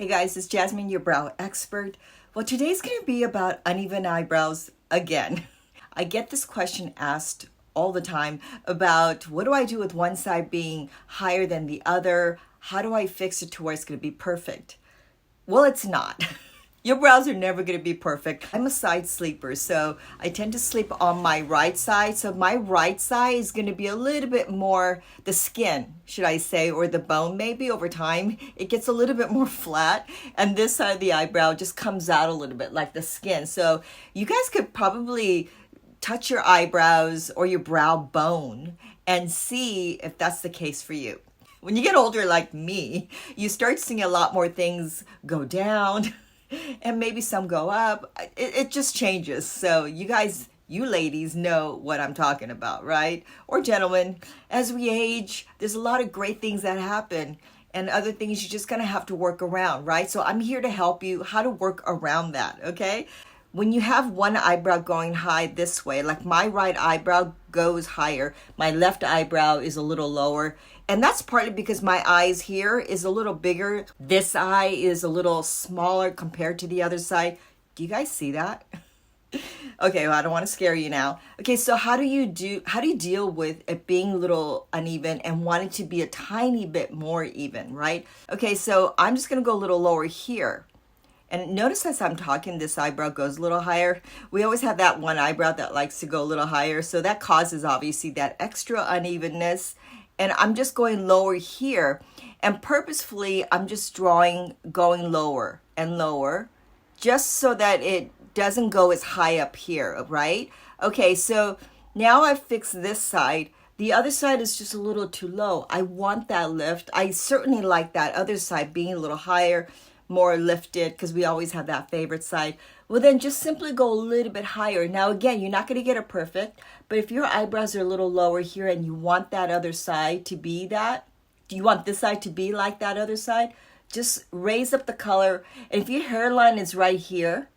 Hey guys, it's Jasmine, your brow expert. Well, today's going to be about uneven eyebrows again. I get this question asked all the time about what do I do with one side being higher than the other? How do I fix it to where it's going to be perfect? Well, it's not. Your brows are never going to be perfect. I'm a side sleeper, so I tend to sleep on my right side. So my right side is going to be a little bit more, the skin, should I say, or the bone maybe over time. It gets a little bit more flat. And this side of the eyebrow just comes out a little bit like the skin. So you guys could probably touch your eyebrows or your brow bone and see if that's the case for you. When you get older like me, you start seeing a lot more things go down. And maybe some go up. It just changes. So you guys, you ladies know what I'm talking about, right? Or gentlemen, as we age, there's a lot of great things that happen and other things you're just gonna have to work around, right? So I'm here to help you how to work around that, okay? When you have one eyebrow going high this way, like my right eyebrow goes higher, my left eyebrow is a little lower. And that's partly because my eyes here is a little bigger. This eye is a little smaller compared to the other side. Do you guys see that? Okay, well, I don't want to scare you now. Okay, so how do you deal with it being a little uneven and wanting to be a tiny bit more even, right? Okay, so I'm just gonna go a little lower here. And notice as I'm talking, this eyebrow goes a little higher. We always have that one eyebrow that likes to go a little higher. So that causes obviously that extra unevenness. And I'm just going lower here. And purposefully, I'm just going lower and lower, just so that it doesn't go as high up here, right? Okay, so now I've fixed this side. The other side is just a little too low. I want that lift. I certainly like that other side being a little higher, more lifted, because we always have that favorite side. Well, then just simply go a little bit higher. Now, again, you're not going to get it perfect, but if your eyebrows are a little lower here and you want that other side to be that, do you want this side to be like that other side? Just raise up the color. And if your hairline is right here,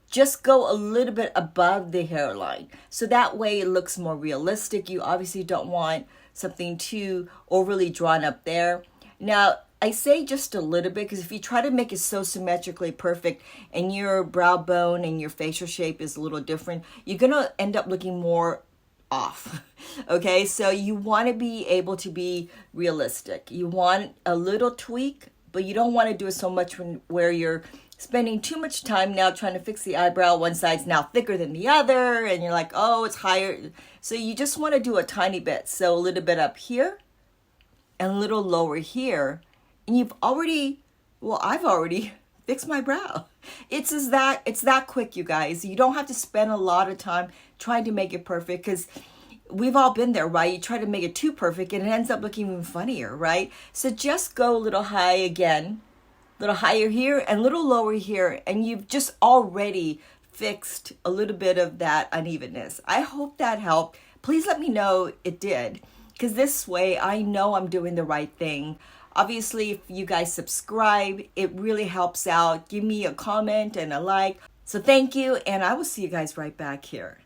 just go a little bit above the hairline. So that way it looks more realistic. You obviously don't want something too overly drawn up there. Now, I say just a little bit because if you try to make it so symmetrically perfect and your brow bone and your facial shape is a little different, you're going to end up looking more off. Okay, so you want to be able to be realistic. You want a little tweak, but you don't want to do it so much where you're spending too much time now trying to fix the eyebrow. One side's now thicker than the other and you're like, oh, it's higher. So you just want to do a tiny bit. So a little bit up here and a little lower here. And I've already fixed my brow. It's that quick, you guys. You don't have to spend a lot of time trying to make it perfect because we've all been there, right? You try to make it too perfect and it ends up looking even funnier, right? So just go a little high again, a little higher here and a little lower here, and you've just already fixed a little bit of that unevenness. I hope that helped. Please let me know it did, because this way I know I'm doing the right thing. Obviously, if you guys subscribe, it really helps out. Give me a comment and a like. So thank you, and I will see you guys right back here.